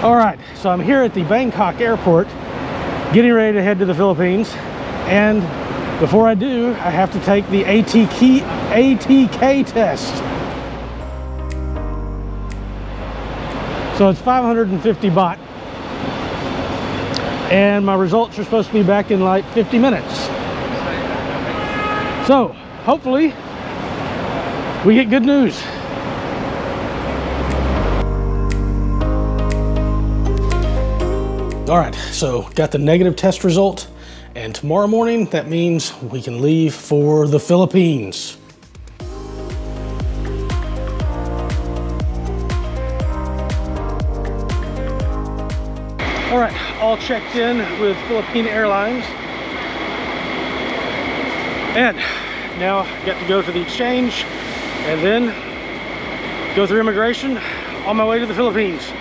All right, so I'm here at the Bangkok airport, getting ready to head to the Philippines. And before I do, I have to take the ATK test. So it's 550 baht. And my results are supposed to be back in like 50 minutes. So hopefully we get good news. All right, so got the negative test result, and tomorrow morning that means we can leave for the Philippines. All right, all checked in with Philippine Airlines, and now got to go to the exchange and then go through immigration on my way to the Philippines.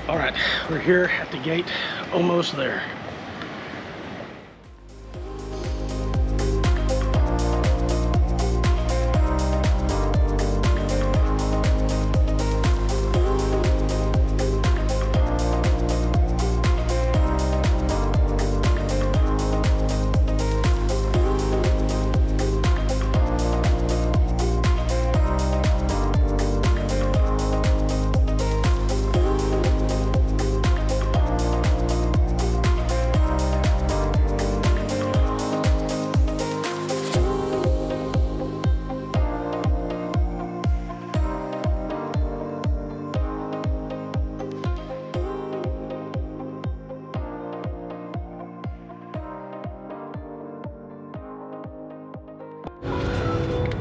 All right, we're here at the gate, almost there.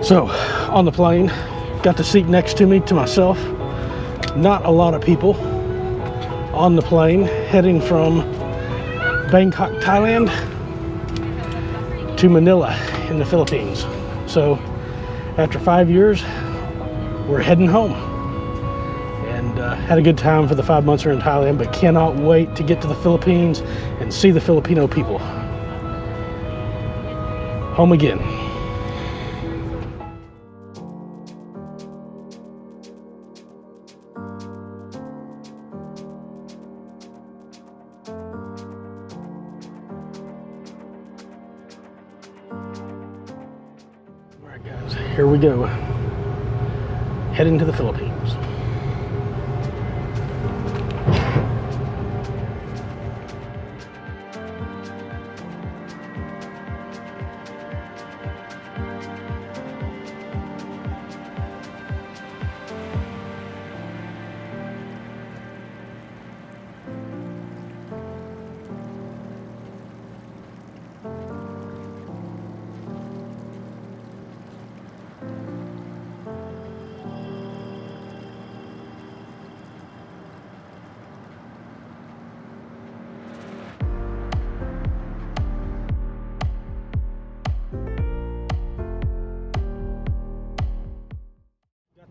So on the plane, got the seat next to me to myself. Not a lot of people on the plane heading from Bangkok, Thailand to Manila in the Philippines. So after 5 years, we're heading home. And had a good time for the 5 months we're in Thailand, but cannot wait to get to the Philippines and see the Filipino people. Home again. Guys, here we go, heading to the Philippines.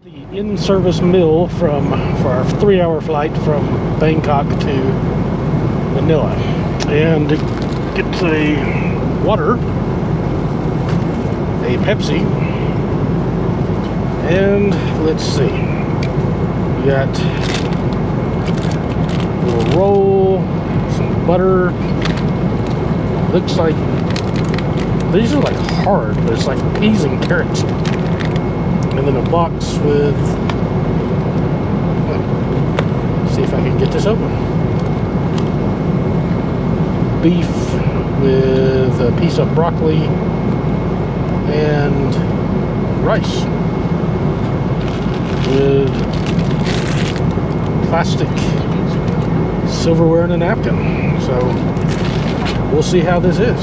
The in-service meal for our 3-hour flight from Bangkok to Manila, and it's a water, a Pepsi, and let's see, we got a little roll, some butter, looks like these are like hard, but it's like peas and carrots. And then a box with, see if I can get this open. Beef with a piece of broccoli and rice with plastic silverware and a napkin. So we'll see how this is.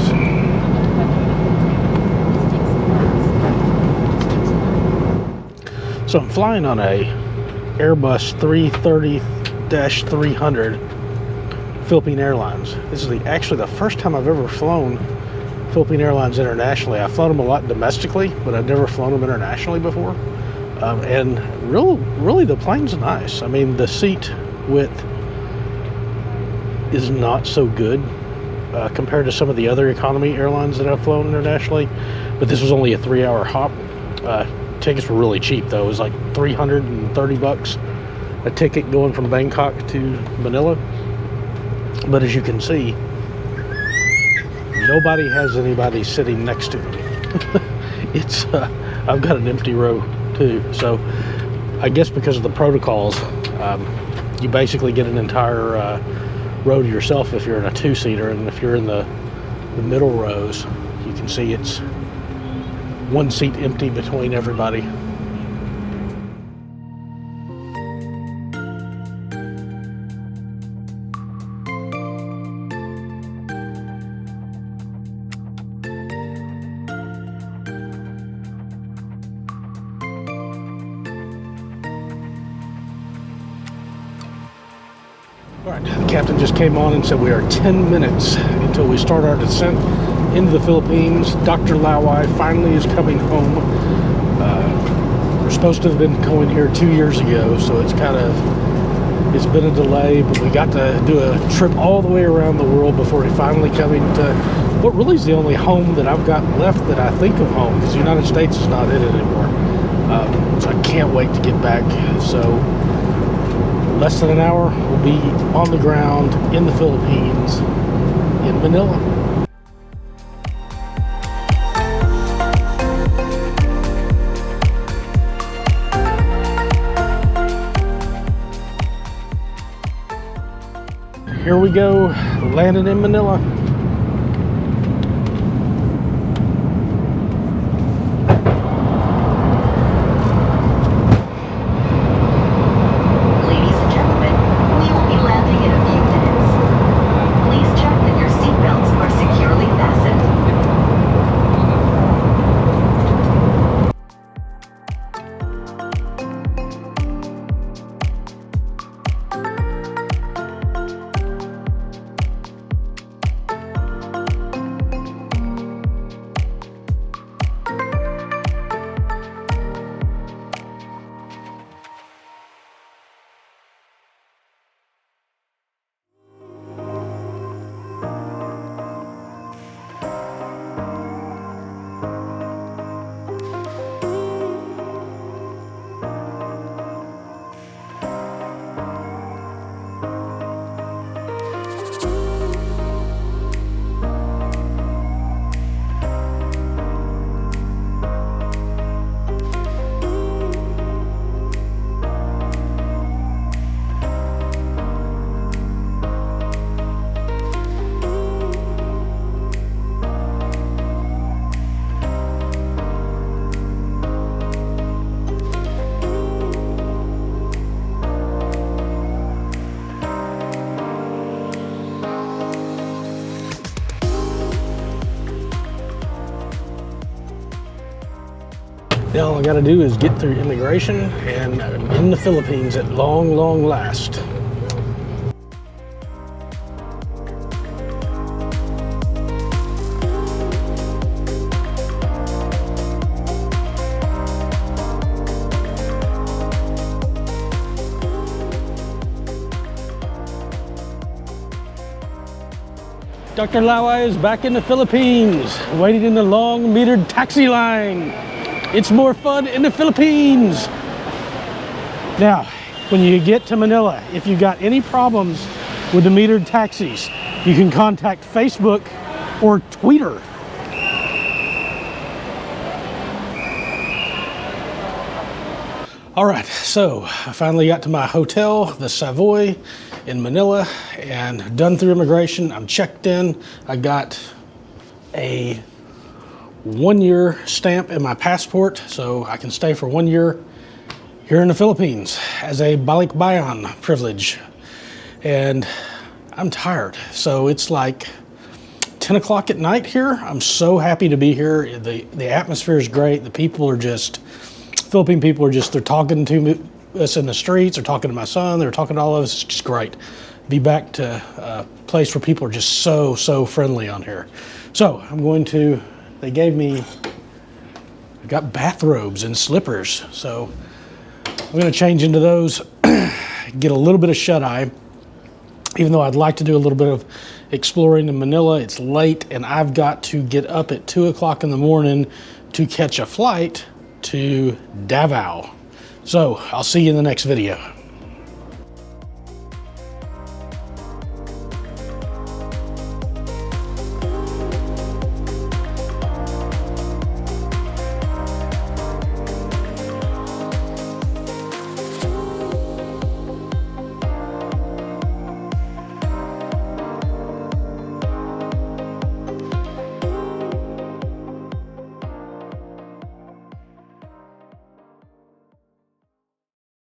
So I'm flying on a Airbus 330-300 Philippine Airlines. This is actually the first time I've ever flown Philippine Airlines internationally. I've flown them a lot domestically, but I've never flown them internationally before. And really the plane's nice. I mean, the seat width is not so good compared to some of the other economy airlines that I've flown internationally, but this was only a 3-hour hop. Tickets were really cheap though. It was like $330 a ticket going from Bangkok to Manila. But as you can see, nobody has anybody sitting next to them. It's I've got an empty row too, so I guess because of the protocols, you basically get an entire row to yourself if you're in a 2-seater, and if you're in the middle rows, you can see it's one seat empty between everybody. All right, the captain just came on and said we are 10 minutes until we start our descent into the Philippines. Dr. Lawai finally is coming home. We're supposed to have been going here 2 years ago, so it's been a delay, but we got to do a trip all the way around the world before he finally coming to what really is the only home that I've got left that I think of home, because the United States is not in it anymore. So I can't wait to get back. So less than an hour, we'll be on the ground in the Philippines, in Manila. Here we go, landing in Manila. Now all I gotta do is get through immigration, and I'm in the Philippines at long, long last. Dr. Lawai is back in the Philippines, waiting in the long metered taxi line. It's more fun in the Philippines. Now, when you get to Manila, if you got any problems with the metered taxis, you can contact Facebook or Twitter. All right, so I finally got to my hotel, the Savoy in Manila, and done through immigration. I'm checked in. I got a 1-year stamp in my passport, so I can stay for 1 year here in the Philippines as a balikbayan privilege. And I'm tired, so it's like 10 o'clock at night here. I'm so happy to be here. The atmosphere is great. The people are just, Philippine people are just, they're talking to us in the streets, they're talking to my son, they're talking to all of us. It's just great. Be back to a place where people are just so friendly on here. So I'm going to, they gave me, I got bathrobes and slippers. So I'm gonna change into those, get a little bit of shut-eye, even though I'd like to do a little bit of exploring in Manila. It's late and I've got to get up at 2 o'clock in the morning to catch a flight to Davao. So I'll see you in the next video.